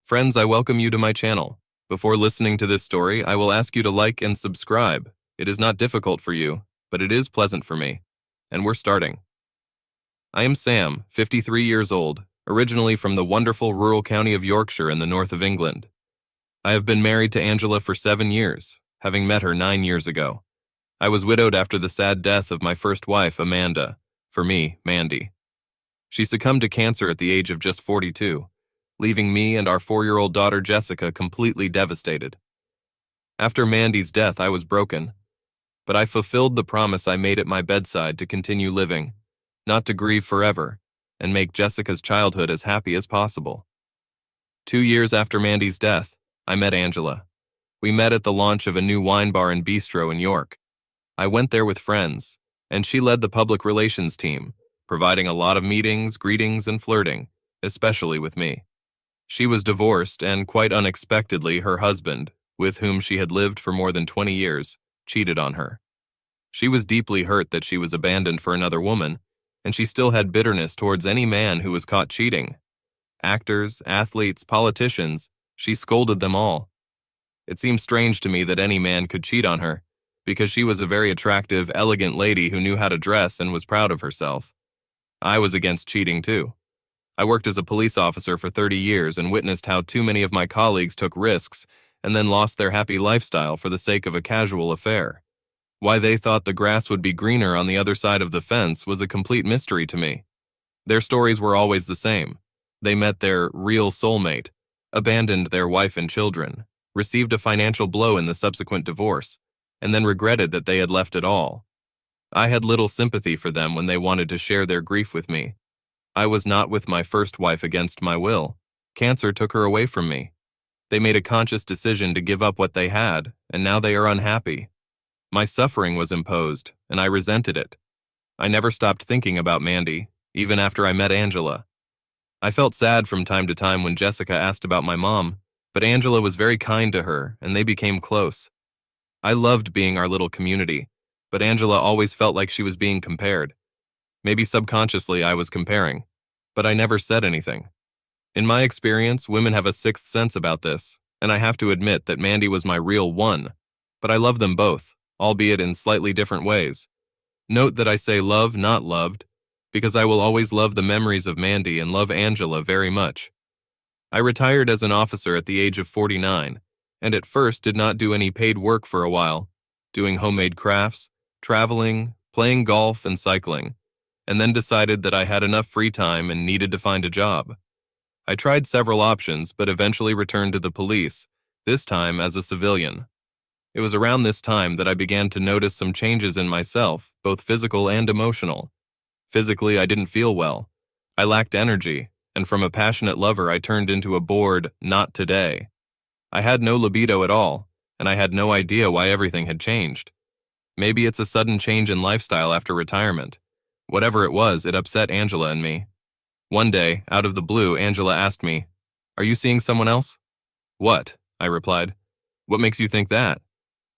Friends, I welcome you to my channel. Before listening to this story, I will ask you to like and subscribe. It is not difficult for you, but it is pleasant for me. And we're starting. I am Sam, 53 years old, originally from the wonderful rural county of Yorkshire in the north of England. I have been married to Angela for 7 years, having met her 9 years ago. I was widowed after the sad death of my first wife, Amanda, for me, Mandy. She succumbed to cancer at the age of just 42, leaving me and our 4-year-old daughter Jessica completely devastated. After Mandy's death, I was broken, but I fulfilled the promise I made at my bedside to continue living, not to grieve forever, and make Jessica's childhood as happy as possible. 2 years after Mandy's death, I met Angela. We met at the launch of a new wine bar and bistro in York. I went there with friends, and she led the public relations team, providing a lot of meetings, greetings, and flirting, especially with me. She was divorced, and quite unexpectedly, her husband, with whom she had lived for more than 20 years, cheated on her. She was deeply hurt that she was abandoned for another woman, and she still had bitterness towards any man who was caught cheating. Actors, athletes, politicians, she scolded them all. It seemed strange to me that any man could cheat on her, because she was a very attractive, elegant lady who knew how to dress and was proud of herself. I was against cheating too. I worked as a police officer for 30 years and witnessed how too many of my colleagues took risks and then lost their happy lifestyle for the sake of a casual affair. Why they thought the grass would be greener on the other side of the fence was a complete mystery to me. Their stories were always the same. They met their real soulmate, abandoned their wife and children, received a financial blow in the subsequent divorce, and then regretted that they had left it all. I had little sympathy for them when they wanted to share their grief with me. I was not with my first wife against my will. Cancer took her away from me. They made a conscious decision to give up what they had, and now they are unhappy. My suffering was imposed, and I resented it. I never stopped thinking about Mandy, even after I met Angela. I felt sad from time to time when Jessica asked about my mom, but Angela was very kind to her, and they became close. I loved being our little community, but Angela always felt like she was being compared. Maybe subconsciously I was comparing, but I never said anything. In my experience, women have a sixth sense about this, and I have to admit that Mandy was my real one, but I love them both, albeit in slightly different ways. Note that I say love, not loved, because I will always love the memories of Mandy and love Angela very much. I retired as an officer at the age of 49, and at first did not do any paid work for a while, doing homemade crafts, traveling, playing golf, and cycling, and then decided that I had enough free time and needed to find a job. I tried several options, but eventually returned to the police, this time as a civilian. It was around this time that I began to notice some changes in myself, both physical and emotional. Physically, I didn't feel well. I lacked energy, and from a passionate lover, I turned into a bored, not today. I had no libido at all, and I had no idea why everything had changed. Maybe it's a sudden change in lifestyle after retirement. Whatever it was, it upset Angela and me. One day, out of the blue, Angela asked me, "Are you seeing someone else?" "What?" I replied. "What makes you think that?"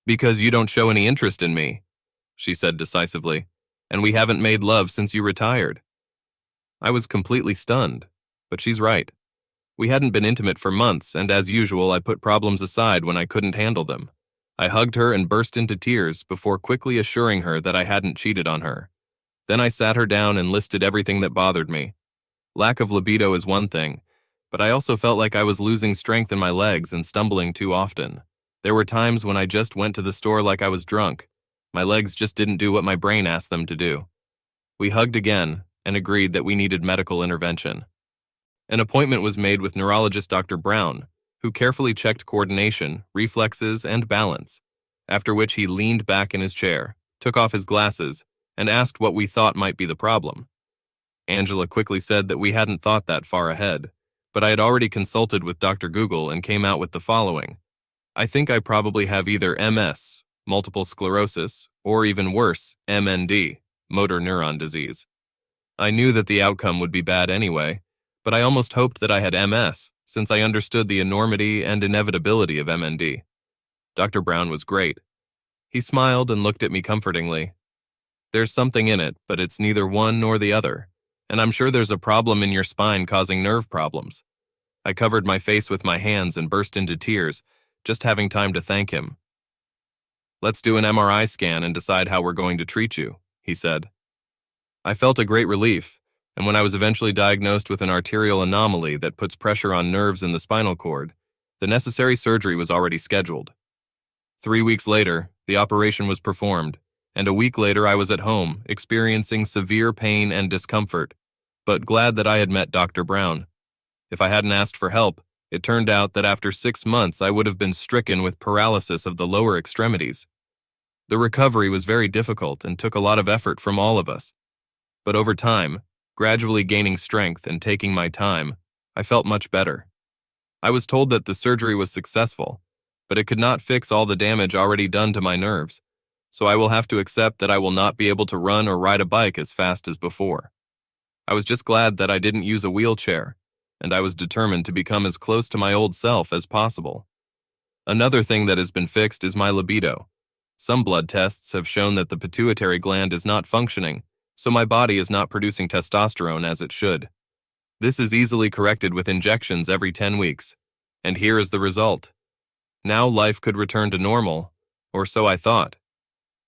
"Because you don't show any interest in me," she said decisively, "and we haven't made love since you retired." I was completely stunned, but she's right. We hadn't been intimate for months, and as usual, I put problems aside when I couldn't handle them. I hugged her and burst into tears before quickly assuring her that I hadn't cheated on her. Then I sat her down and listed everything that bothered me. Lack of libido is one thing, but I also felt like I was losing strength in my legs and stumbling too often. There were times when I just went to the store like I was drunk. My legs just didn't do what my brain asked them to do. We hugged again and agreed that we needed medical intervention. An appointment was made with neurologist Dr. Brown, who carefully checked coordination, reflexes, and balance, after which he leaned back in his chair, took off his glasses, and asked what we thought might be the problem. Angela quickly said that we hadn't thought that far ahead, but I had already consulted with Dr. Google and came out with the following. I think I probably have either MS, multiple sclerosis, or even worse, MND, motor neuron disease. I knew that the outcome would be bad anyway, but I almost hoped that I had MS, since I understood the enormity and inevitability of MND. Dr. Brown was great. He smiled and looked at me comfortingly. "There's something in it, but it's neither one nor the other, and I'm sure there's a problem in your spine causing nerve problems. I covered my face with my hands and burst into tears, just having time to thank him. "Let's do an MRI scan and decide how we're going to treat you," he said. I felt a great relief, and when I was eventually diagnosed with an arterial anomaly that puts pressure on nerves in the spinal cord, the necessary surgery was already scheduled. 3 weeks later, the operation was performed, and a week later I was at home, experiencing severe pain and discomfort, but glad that I had met Dr. Brown. If I hadn't asked for help, it turned out that after 6 months I would have been stricken with paralysis of the lower extremities. The recovery was very difficult and took a lot of effort from all of us. But over time, gradually gaining strength and taking my time, I felt much better. I was told that the surgery was successful, but it could not fix all the damage already done to my nerves, so I will have to accept that I will not be able to run or ride a bike as fast as before. I was just glad that I didn't use a wheelchair, and I was determined to become as close to my old self as possible. Another thing that has been fixed is my libido. Some blood tests have shown that the pituitary gland is not functioning, so my body is not producing testosterone as it should. This is easily corrected with injections every 10 weeks, and here is the result. Now life could return to normal, or so I thought.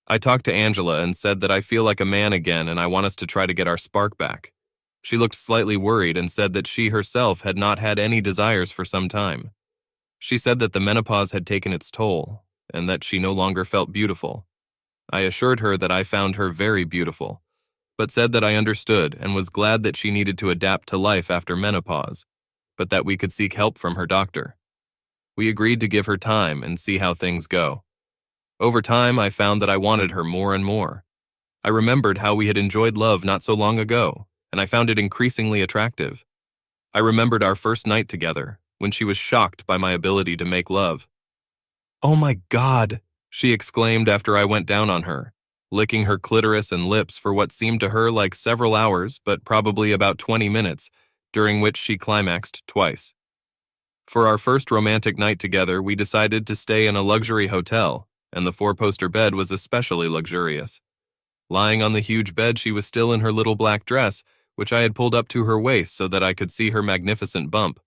I talked to Angela and said that I feel like a man again and I want us to try to get our spark back. She looked slightly worried and said that she herself had not had any desires for some time. She said that the menopause had taken its toll, and that she no longer felt beautiful. I assured her that I found her very beautiful, but said that I understood and was glad that she needed to adapt to life after menopause, but that we could seek help from her doctor. We agreed to give her time and see how things go. Over time, I found that I wanted her more and more. I remembered how we had enjoyed love not so long ago, and I found it increasingly attractive. I remembered our first night together, when she was shocked by my ability to make love. "Oh my God," she exclaimed after I went down on her, licking her clitoris and lips for what seemed to her like several hours, but probably about 20 minutes, during which she climaxed twice. For our first romantic night together, we decided to stay in a luxury hotel, and the 4-poster bed was especially luxurious. Lying on the huge bed, she was still in her little black dress, which I had pulled up to her waist so that I could see her magnificent bump.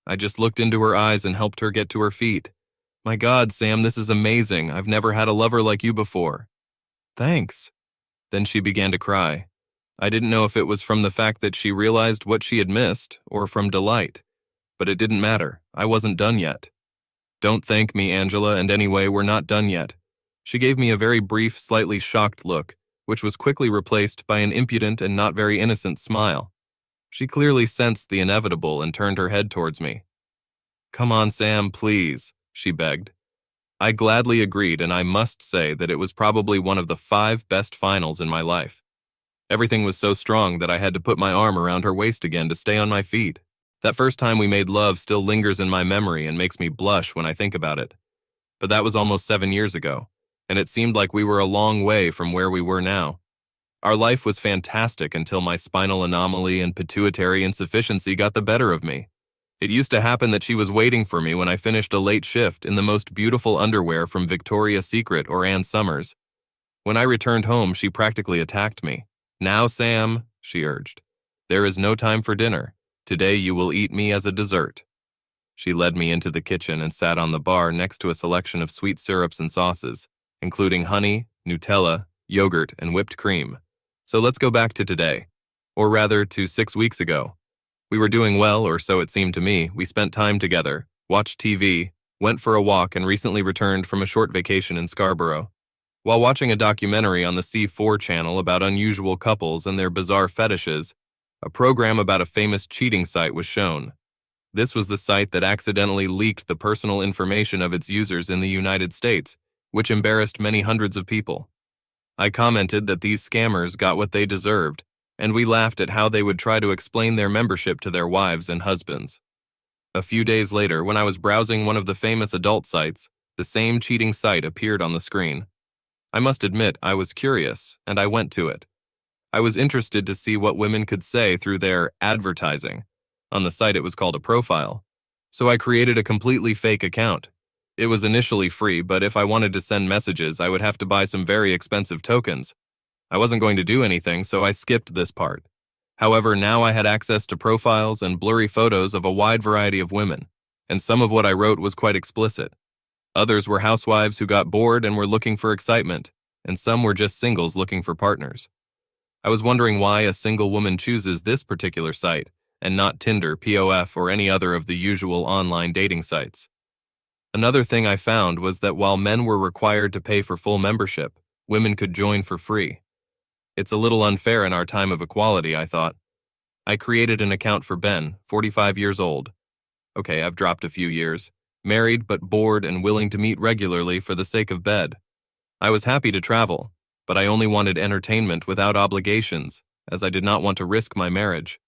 I just looked into her eyes and helped her get to her feet. "My God, Sam, this is amazing. I've never had a lover like you before." "Thanks." Then she began to cry. I didn't know if it was from the fact that she realized what she had missed or from delight, but it didn't matter. I wasn't done yet. "Don't thank me, Angela, and anyway, we're not done yet." She gave me a very brief, slightly shocked look, which was quickly replaced by an impudent and not very innocent smile. She clearly sensed the inevitable and turned her head towards me. "Come on, Sam, please," she begged. I gladly agreed, and I must say that it was probably one of the 5 best finals in my life. Everything was so strong that I had to put my arm around her waist again to stay on my feet. That first time we made love still lingers in my memory and makes me blush when I think about it. But that was almost 7 years ago, and it seemed like we were a long way from where we were now. Our life was fantastic until my spinal anomaly and pituitary insufficiency got the better of me. It used to happen that she was waiting for me when I finished a late shift in the most beautiful underwear from Victoria's Secret or Ann Summers. When I returned home, she practically attacked me. "Now, Sam," she urged, "there is no time for dinner. Today you will eat me as a dessert." She led me into the kitchen and sat on the bar next to a selection of sweet syrups and sauces, including honey, Nutella, yogurt, and whipped cream. So let's go back to today, or rather to 6 weeks ago. We were doing well, or so it seemed to me. We spent time together, watched TV, went for a walk, and recently returned from a short vacation in Scarborough. While watching a documentary on the C4 channel about unusual couples and their bizarre fetishes, a program about a famous cheating site was shown. This was the site that accidentally leaked the personal information of its users in the United States, which embarrassed many hundreds of people. I commented that these scammers got what they deserved, and we laughed at how they would try to explain their membership to their wives and husbands. A few days later, when I was browsing one of the famous adult sites, the same cheating site appeared on the screen. I must admit, I was curious, and I went to it. I was interested to see what women could say through their advertising. On the site, it was called a profile. So I created a completely fake account. It was initially free, but if I wanted to send messages, I would have to buy some very expensive tokens. I wasn't going to do anything, so I skipped this part. However, now I had access to profiles and blurry photos of a wide variety of women, and some of what I wrote was quite explicit. Others were housewives who got bored and were looking for excitement, and some were just singles looking for partners. I was wondering why a single woman chooses this particular site, and not Tinder, POF, or any other of the usual online dating sites. Another thing I found was that while men were required to pay for full membership, women could join for free. It's a little unfair in our time of equality, I thought. I created an account for Ben, 45 years old. Okay, I've dropped a few years. Married but bored and willing to meet regularly for the sake of bed. I was happy to travel, but I only wanted entertainment without obligations, as I did not want to risk my marriage.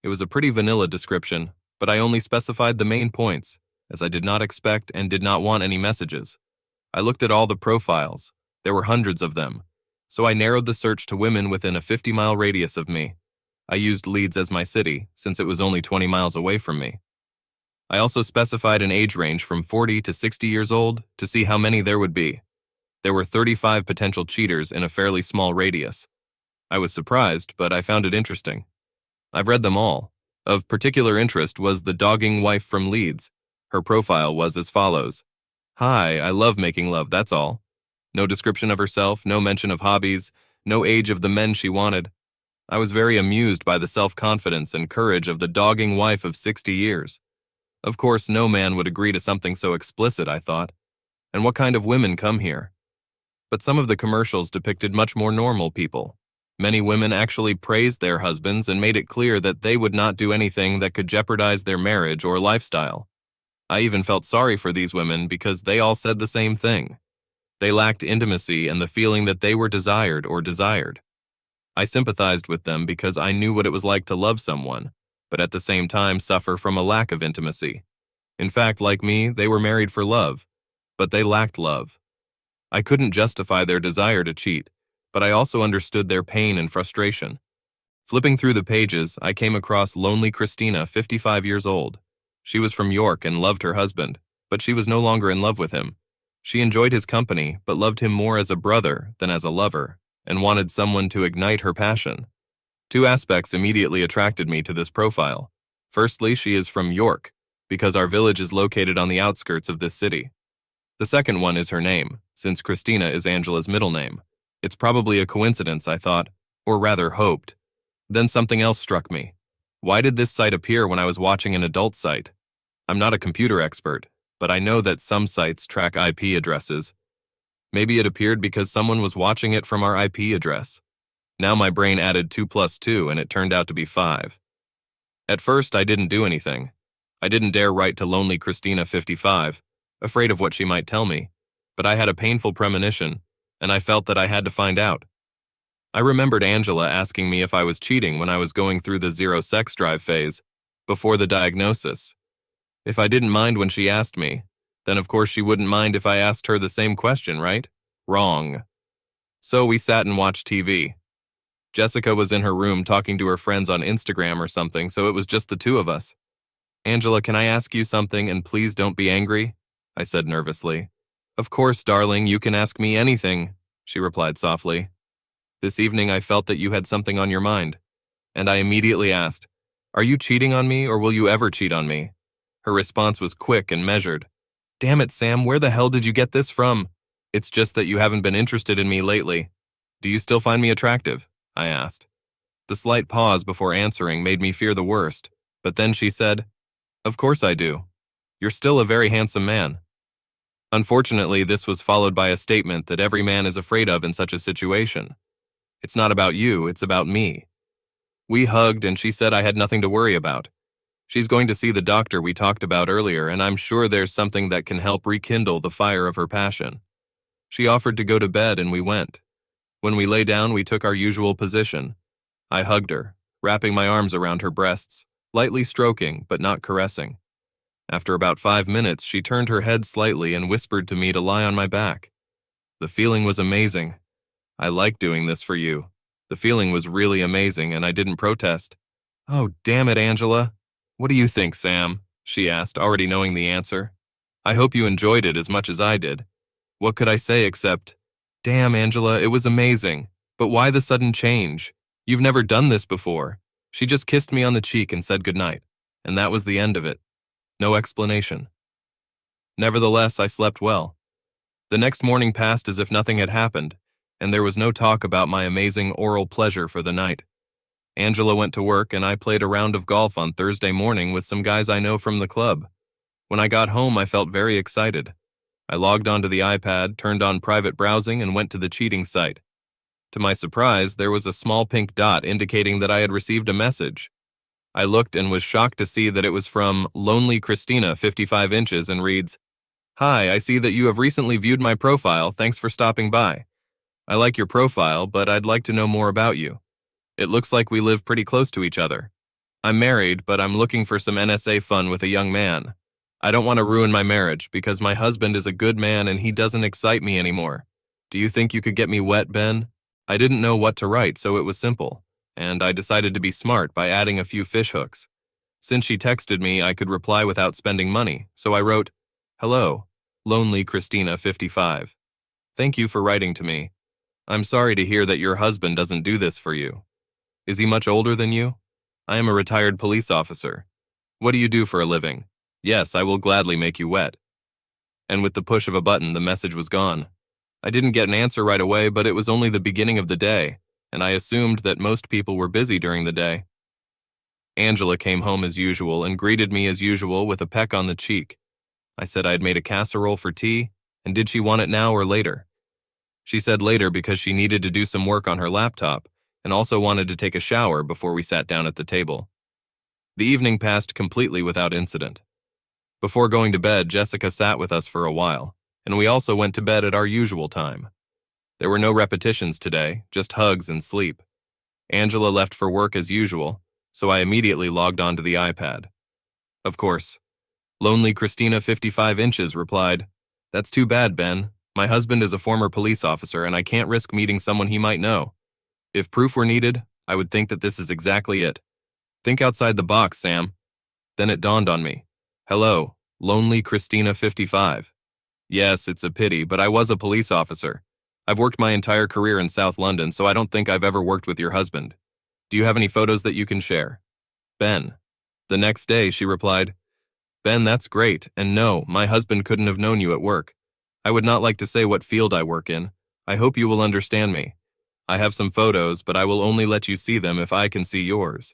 It was a pretty vanilla description, but I only specified the main points, as I did not expect and did not want any messages. I looked at all the profiles. There were hundreds of them, so I narrowed the search to women within a 50-mile radius of me. I used Leeds as my city, since it was only 20 miles away from me. I also specified an age range from 40 to 60 years old to see how many there would be. There were 35 potential cheaters in a fairly small radius. I was surprised, but I found it interesting. I've read them all. Of particular interest was the dogging wife from Leeds. Her profile was as follows. Hi, I love making love, that's all. No description of herself, no mention of hobbies, no age of the men she wanted. I was very amused by the self-confidence and courage of the dogging wife of 60 years. Of course, no man would agree to something so explicit, I thought. And what kind of women come here? But some of the commercials depicted much more normal people. Many women actually praised their husbands and made it clear that they would not do anything that could jeopardize their marriage or lifestyle. I even felt sorry for these women because they all said the same thing. They lacked intimacy and the feeling that they were desired or desired. I sympathized with them because I knew what it was like to love someone, but at the same time suffer from a lack of intimacy. In fact, like me, they were married for love, but they lacked love. I couldn't justify their desire to cheat, but I also understood their pain and frustration. Flipping through the pages, I came across lonely Christina, 55 years old. She was from York and loved her husband, but she was no longer in love with him. She enjoyed his company, but loved him more as a brother than as a lover, and wanted someone to ignite her passion. Two aspects immediately attracted me to this profile. Firstly, she is from York, because our village is located on the outskirts of this city. The second one is her name, since Christina is Angela's middle name. It's probably a coincidence, I thought, or rather hoped. Then something else struck me. Why did this site appear when I was watching an adult site? I'm not a computer expert, but I know that some sites track IP addresses. Maybe it appeared because someone was watching it from our IP address. Now my brain added 2 plus 2 and it turned out to be 5. At first, I didn't do anything. I didn't dare write to lonely Christina 55, afraid of what she might tell me, but I had a painful premonition, and I felt that I had to find out. I remembered Angela asking me if I was cheating when I was going through the zero sex drive phase, before the diagnosis. If I didn't mind when she asked me, then of course she wouldn't mind if I asked her the same question, right? Wrong. So we sat and watched TV. Jessica was in her room talking to her friends on Instagram or something, so it was just the two of us. Angela, can I ask you something and please don't be angry? I said nervously. Of course, darling, you can ask me anything, she replied softly. This evening I felt that you had something on your mind, and I immediately asked, are you cheating on me or will you ever cheat on me? Her response was quick and measured. Damn it, Sam, where the hell did you get this from? It's just that you haven't been interested in me lately. Do you still find me attractive? I asked. The slight pause before answering made me fear the worst, but then she said, of course I do. You're still a very handsome man. Unfortunately, this was followed by a statement that every man is afraid of in such a situation. It's not about you, it's about me. We hugged and she said I had nothing to worry about. She's going to see the doctor we talked about earlier, and I'm sure there's something that can help rekindle the fire of her passion. She offered to go to bed and we went. When we lay down, we took our usual position. I hugged her, wrapping my arms around her breasts, lightly stroking but not caressing. After about 5 minutes, she turned her head slightly and whispered to me to lie on my back. The feeling was amazing. I like doing this for you. The feeling was really amazing and I didn't protest. Oh, damn it, Angela. What do you think, Sam? She asked, already knowing the answer. I hope you enjoyed it as much as I did. What could I say except, damn, Angela, it was amazing. But why the sudden change? You've never done this before. She just kissed me on the cheek and said goodnight, and that was the end of it. No explanation. Nevertheless, I slept well. The next morning passed as if nothing had happened, and there was no talk about my amazing oral pleasure for the night. Angela went to work, and I played a round of golf on Thursday morning with some guys I know from the club. When I got home, I felt very excited. I logged onto the iPad, turned on private browsing, and went to the cheating site. To my surprise, there was a small pink dot indicating that I had received a message. I looked and was shocked to see that it was from Lonely Christina, 55 inches, and reads, "Hi, I see that you have recently viewed my profile. Thanks for stopping by. I like your profile, but I'd like to know more about you. It looks like we live pretty close to each other. I'm married, but I'm looking for some NSA fun with a young man. I don't want to ruin my marriage because my husband is a good man and he doesn't excite me anymore. Do you think you could get me wet, Ben?" I didn't know what to write, so it was simple, and I decided to be smart by adding a few fishhooks. Since she texted me, I could reply without spending money, so I wrote, "Hello, Lonely Christina 55. Thank you for writing to me. I'm sorry to hear that your husband doesn't do this for you. Is he much older than you? I am a retired police officer. What do you do for a living? Yes, I will gladly make you wet." And with the push of a button, the message was gone. I didn't get an answer right away, but it was only the beginning of the day, and I assumed that most people were busy during the day. Angela came home as usual and greeted me as usual with a peck on the cheek. I said I had made a casserole for tea, and did she want it now or later? She said later because she needed to do some work on her laptop and also wanted to take a shower before we sat down at the table. The evening passed completely without incident. Before going to bed, Jessica sat with us for a while, and we also went to bed at our usual time. There were no repetitions today, just hugs and sleep. Angela left for work as usual, so I immediately logged onto the iPad. Of course, Lonely Christina 55 inches replied, "That's too bad, Ben. My husband is a former police officer and I can't risk meeting someone he might know. If proof were needed, I would think that this is exactly it. Think outside the box, Sam." Then it dawned on me. Hello, Lonely Christina 55. Yes, it's a pity, but I was a police officer. I've worked my entire career in South London, so I don't think I've ever worked with your husband. Do you have any photos that you can share? Ben. The next day, she replied, "Ben, that's great, and no, my husband couldn't have known you at work. I would not like to say what field I work in. I hope you will understand me. I have some photos, but I will only let you see them if I can see yours.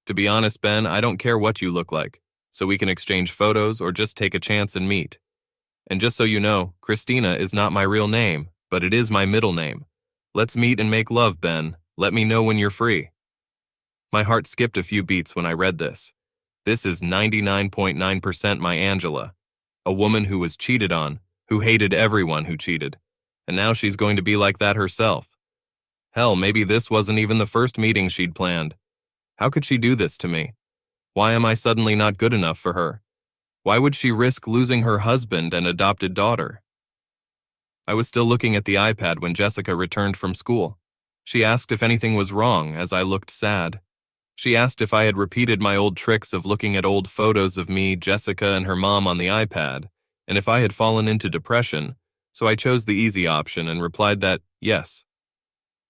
To be honest, Ben, I don't care what you look like, so we can exchange photos or just take a chance and meet. And just so you know, Christina is not my real name, but it is my middle name. Let's meet and make love, Ben. Let me know when you're free." My heart skipped a few beats when I read this. This is 99.9% my Angela, a woman who was cheated on, who hated everyone who cheated, and now she's going to be like that herself. Hell, maybe this wasn't even the first meeting she'd planned. How could she do this to me? Why am I suddenly not good enough for her? Why would she risk losing her husband and adopted daughter? I was still looking at the iPad when Jessica returned from school. She asked if anything was wrong as I looked sad. She asked if I had repeated my old tricks of looking at old photos of me, Jessica, and her mom on the iPad, and if I had fallen into depression, so I chose the easy option and replied that, yes.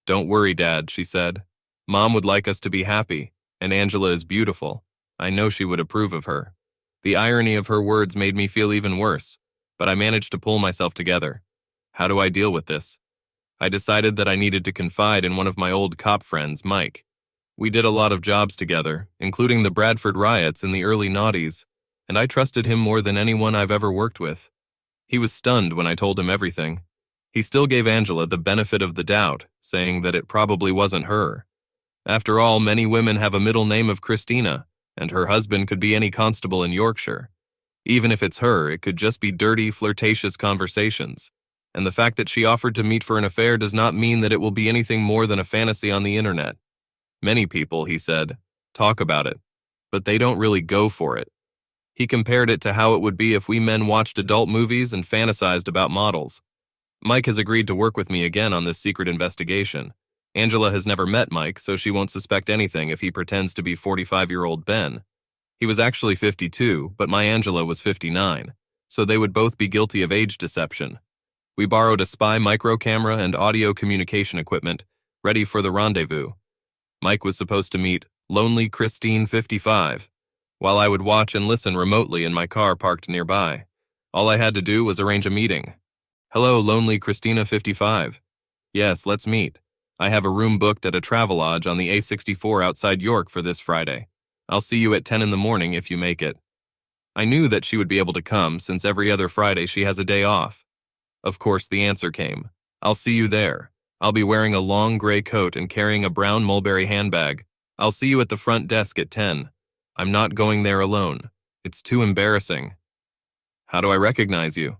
"Don't worry, Dad," she said. "Mom would like us to be happy, and Angela is beautiful. I know she would approve of her." The irony of her words made me feel even worse, but I managed to pull myself together. How do I deal with this? I decided that I needed to confide in one of my old cop friends, Mike. We did a lot of jobs together, including the Bradford riots in the early noughties, and I trusted him more than anyone I've ever worked with. He was stunned when I told him everything. He still gave Angela the benefit of the doubt, saying that it probably wasn't her. After all, many women have a middle name of Christina, and her husband could be any constable in Yorkshire. Even if it's her, it could just be dirty, flirtatious conversations. And the fact that she offered to meet for an affair does not mean that it will be anything more than a fantasy on the internet. Many people, he said, talk about it, but they don't really go for it. He compared it to how it would be if we men watched adult movies and fantasized about models. Mike has agreed to work with me again on this secret investigation. Angela has never met Mike, so she won't suspect anything if he pretends to be 45-year-old Ben. He was actually 52, but my Angela was 59, so they would both be guilty of age deception. We borrowed a spy micro camera and audio communication equipment, ready for the rendezvous. Mike was supposed to meet Lonely Christine 55, while I would watch and listen remotely in my car parked nearby. All I had to do was arrange a meeting. Hello, Lonely Christina 55. Yes, let's meet. I have a room booked at a Travelodge on the A64 outside York for this Friday. I'll see you at 10 in the morning if you make it. I knew that she would be able to come since every other Friday she has a day off. Of course, the answer came. I'll see you there. I'll be wearing a long gray coat and carrying a brown mulberry handbag. I'll see you at the front desk at 10. I'm not going there alone. It's too embarrassing. How do I recognize you?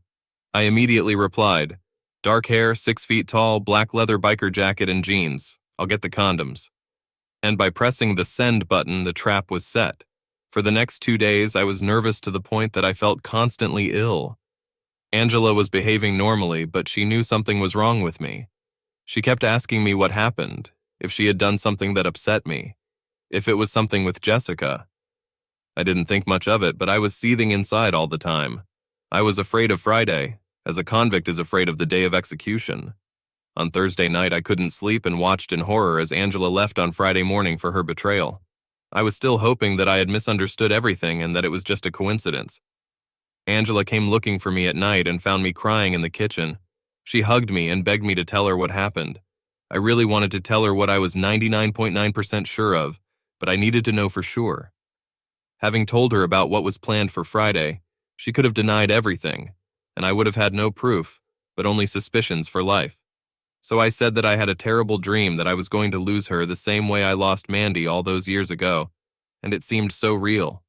I immediately replied, dark hair, 6 feet tall, black leather biker jacket and jeans. I'll get the condoms. And by pressing the send button, the trap was set. For the next 2 days, I was nervous to the point that I felt constantly ill. Angela was behaving normally, but she knew something was wrong with me. She kept asking me what happened, if she had done something that upset me, if it was something with Jessica. I didn't think much of it, but I was seething inside all the time. I was afraid of Friday, as a convict is afraid of the day of execution. On Thursday night, I couldn't sleep and watched in horror as Angela left on Friday morning for her betrayal. I was still hoping that I had misunderstood everything and that it was just a coincidence. Angela came looking for me at night and found me crying in the kitchen. She hugged me and begged me to tell her what happened. I really wanted to tell her what I was 99.9% sure of, but I needed to know for sure. Having told her about what was planned for Friday, she could have denied everything, and I would have had no proof, but only suspicions for life. So I said that I had a terrible dream that I was going to lose her the same way I lost Mandy all those years ago, and it seemed so real.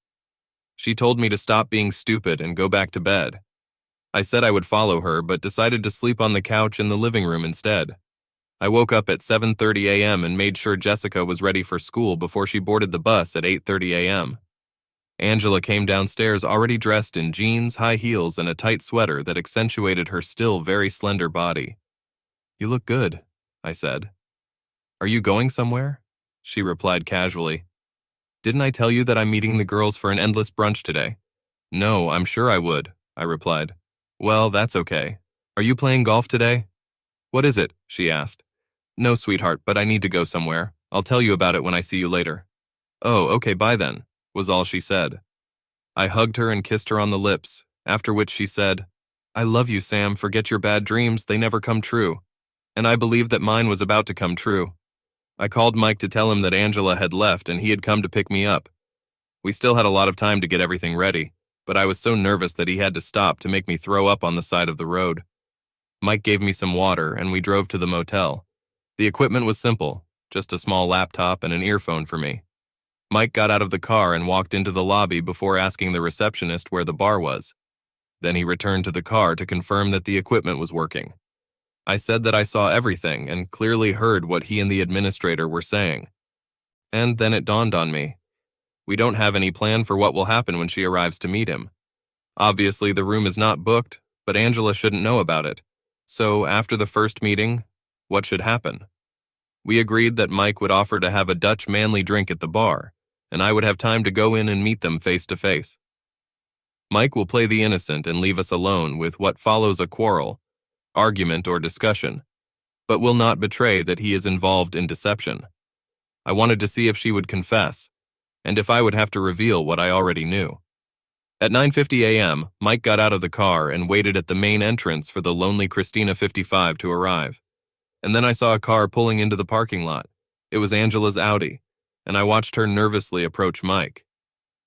She told me to stop being stupid and go back to bed. I said I would follow her, but decided to sleep on the couch in the living room instead. I woke up at 7:30 a.m. and made sure Jessica was ready for school before she boarded the bus at 8:30 a.m. Angela came downstairs already dressed in jeans, high heels, and a tight sweater that accentuated her still very slender body. You look good, I said. Are you going somewhere? She replied casually. Didn't I tell you that I'm meeting the girls for an endless brunch today? No, I'm sure I would, I replied. Well, that's okay. Are you playing golf today? What is it? She asked. No, sweetheart, but I need to go somewhere. I'll tell you about it when I see you later. Oh, okay, bye then, was all she said. I hugged her and kissed her on the lips, after which she said, I love you, Sam. Forget your bad dreams. They never come true. And I believed that mine was about to come true. I called Mike to tell him that Angela had left and he had come to pick me up. We still had a lot of time to get everything ready, but I was so nervous that he had to stop to make me throw up on the side of the road. Mike gave me some water and we drove to the motel. The equipment was simple, just a small laptop and an earphone for me. Mike got out of the car and walked into the lobby before asking the receptionist where the bar was. Then he returned to the car to confirm that the equipment was working. I said that I saw everything and clearly heard what he and the administrator were saying. And then it dawned on me. We don't have any plan for what will happen when she arrives to meet him. Obviously, the room is not booked, but Angela shouldn't know about it. So, after the first meeting, what should happen? We agreed that Mike would offer to have a Dutch manly drink at the bar, and I would have time to go in and meet them face to face. Mike will play the innocent and leave us alone with what follows a quarrel, argument, or discussion, but will not betray that he is involved in deception. I wanted to see if she would confess, and if I would have to reveal what I already knew. At 9:50 a.m., Mike got out of the car and waited at the main entrance for the lonely Christina 55 to arrive. And then I saw a car pulling into the parking lot. It was Angela's Audi, and I watched her nervously approach Mike.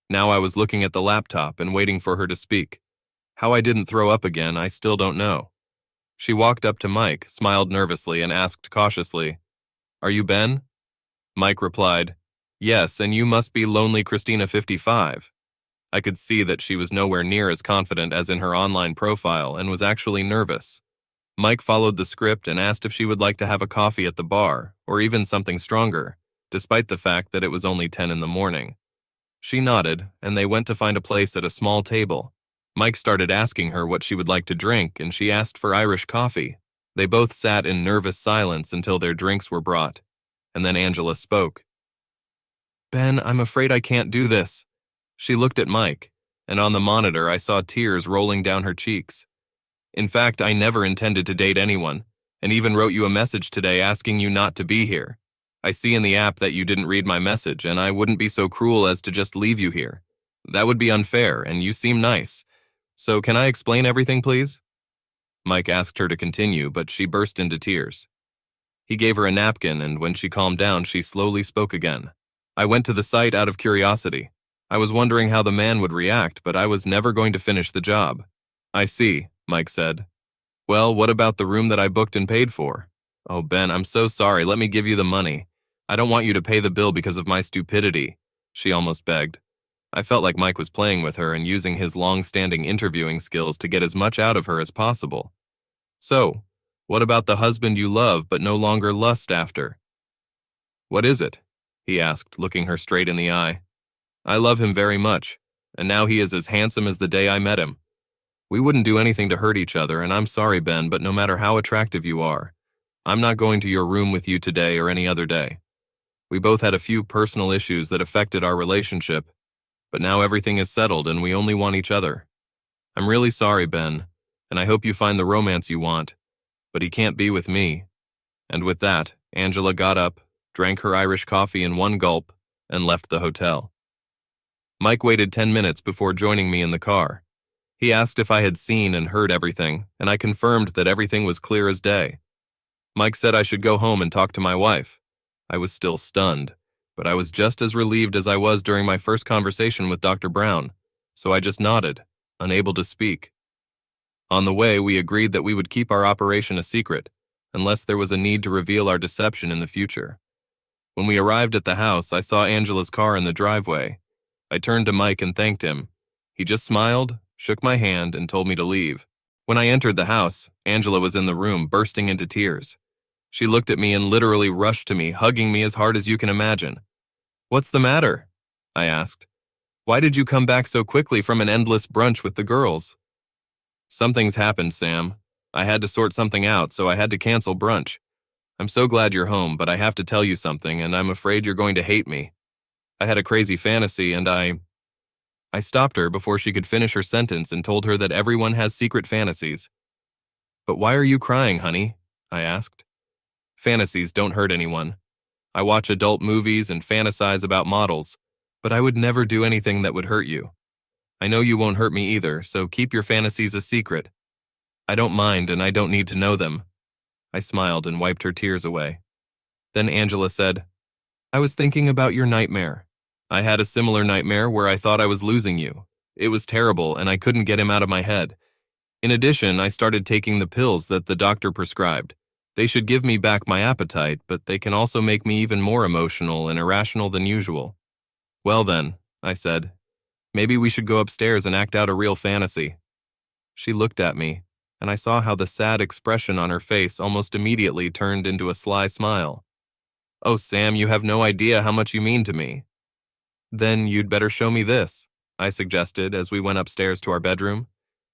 Now I was looking at the laptop and waiting for her to speak. How I didn't throw up again, I still don't know. She walked up to Mike, smiled nervously, and asked cautiously, Are you Ben? Mike replied, Yes, and you must be lonely Christina 55. I could see that she was nowhere near as confident as in her online profile and was actually nervous. Mike followed the script and asked if she would like to have a coffee at the bar, or even something stronger, despite the fact that it was only 10 in the morning. She nodded, and they went to find a place at a small table. Mike started asking her what she would like to drink, and she asked for Irish coffee. They both sat in nervous silence until their drinks were brought, and then Angela spoke. Ben, I'm afraid I can't do this. She looked at Mike, and on the monitor I saw tears rolling down her cheeks. In fact, I never intended to date anyone, and even wrote you a message today asking you not to be here. I see in the app that you didn't read my message, and I wouldn't be so cruel as to just leave you here. That would be unfair, and you seem nice. So can I explain everything, please?" Mike asked her to continue, but she burst into tears. He gave her a napkin, and when she calmed down, she slowly spoke again. "I went to the site out of curiosity. I was wondering how the man would react, but I was never going to finish the job." "I see," Mike said. "Well, what about the room that I booked and paid for?" "Oh, Ben, I'm so sorry. Let me give you the money. I don't want you to pay the bill because of my stupidity," she almost begged. I felt like Mike was playing with her and using his long-standing interviewing skills to get as much out of her as possible. "So, what about the husband you love but no longer lust after?" "What is it?" he asked, looking her straight in the eye. "I love him very much, and now he is as handsome as the day I met him. We wouldn't do anything to hurt each other, and I'm sorry, Ben, but no matter how attractive you are, I'm not going to your room with you today or any other day. We both had a few personal issues that affected our relationship, but now everything is settled and we only want each other. I'm really sorry, Ben, and I hope you find the romance you want, but he can't be with me." And with that, Angela got up, drank her Irish coffee in one gulp, and left the hotel. Mike waited 10 minutes before joining me in the car. He asked if I had seen and heard everything, and I confirmed that everything was clear as day. Mike said I should go home and talk to my wife. I was still stunned, but I was just as relieved as I was during my first conversation with Dr. Brown, so I just nodded, unable to speak. On the way, we agreed that we would keep our operation a secret, unless there was a need to reveal our deception in the future. When we arrived at the house, I saw Angela's car in the driveway. I turned to Mike and thanked him. He just smiled, shook my hand, and told me to leave. When I entered the house, Angela was in the room, bursting into tears. She looked at me and literally rushed to me, hugging me as hard as you can imagine. "What's the matter?" I asked. "Why did you come back so quickly from an endless brunch with the girls?" "Something's happened, Sam. I had to sort something out, so I had to cancel brunch. I'm so glad you're home, but I have to tell you something, and I'm afraid you're going to hate me. I had a crazy fantasy, and I stopped her before she could finish her sentence and told her that everyone has secret fantasies. "But why are you crying, honey?" I asked. "Fantasies don't hurt anyone. I watch adult movies and fantasize about models, but I would never do anything that would hurt you. I know you won't hurt me either, so keep your fantasies a secret. I don't mind, and I don't need to know them." I smiled and wiped her tears away. Then Angela said, "I was thinking about your nightmare. I had a similar nightmare where I thought I was losing you. It was terrible, and I couldn't get him out of my head. In addition, I started taking the pills that the doctor prescribed. They should give me back my appetite, but they can also make me even more emotional and irrational than usual." "Well then," I said, "maybe we should go upstairs and act out a real fantasy." She looked at me, and I saw how the sad expression on her face almost immediately turned into a sly smile. "Oh, Sam, you have no idea how much you mean to me." "Then you'd better show me this," I suggested as we went upstairs to our bedroom.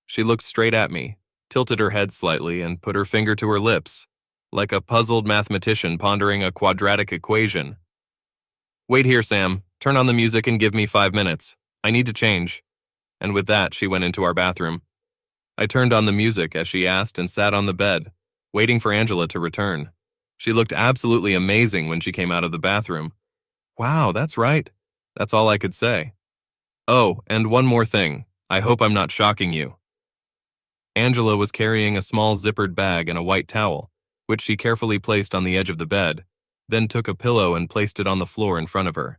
She looked straight at me, tilted her head slightly, and put her finger to her lips, like a puzzled mathematician pondering a quadratic equation. "Wait here, Sam. Turn on the music and give me 5 minutes. I need to change." And with that, she went into our bathroom. I turned on the music as she asked and sat on the bed, waiting for Angela to return. She looked absolutely amazing when she came out of the bathroom. "Wow, that's right." That's all I could say. "Oh, and one more thing. I hope I'm not shocking you." Angela was carrying a small zippered bag and a white towel, which she carefully placed on the edge of the bed, then took a pillow and placed it on the floor in front of her.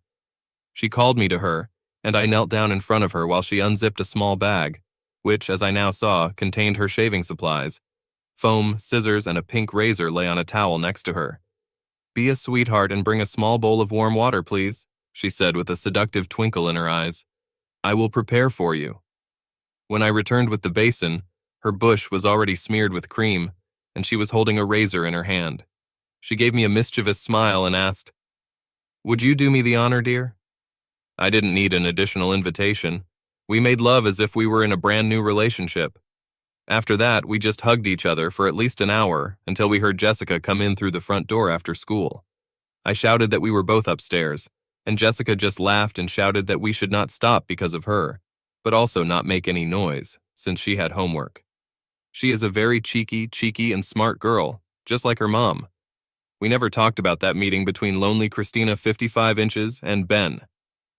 She called me to her, and I knelt down in front of her while she unzipped a small bag, which, as I now saw, contained her shaving supplies. Foam, scissors, and a pink razor lay on a towel next to her. "Be a sweetheart and bring a small bowl of warm water, please," she said with a seductive twinkle in her eyes. "I will prepare for you." When I returned with the basin, her bush was already smeared with cream, and she was holding a razor in her hand. She gave me a mischievous smile and asked, "Would you do me the honor, dear?" I didn't need an additional invitation. We made love as if we were in a brand new relationship. After that, we just hugged each other for at least an hour until we heard Jessica come in through the front door after school. I shouted that we were both upstairs, and Jessica just laughed and shouted that we should not stop because of her, but also not make any noise, since she had homework. She is a very cheeky, and smart girl, just like her mom. We never talked about that meeting between lonely Christina 55 inches and Ben.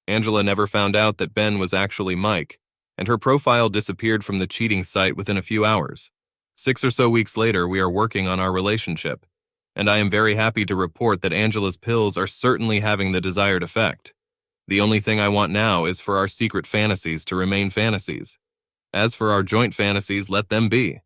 Angela never found out that Ben was actually Mike, and her profile disappeared from the cheating site within a few hours. 6 or so weeks later, we are working on our relationship, and I am very happy to report that Angela's pills are certainly having the desired effect. The only thing I want now is for our secret fantasies to remain fantasies. As for our joint fantasies, let them be.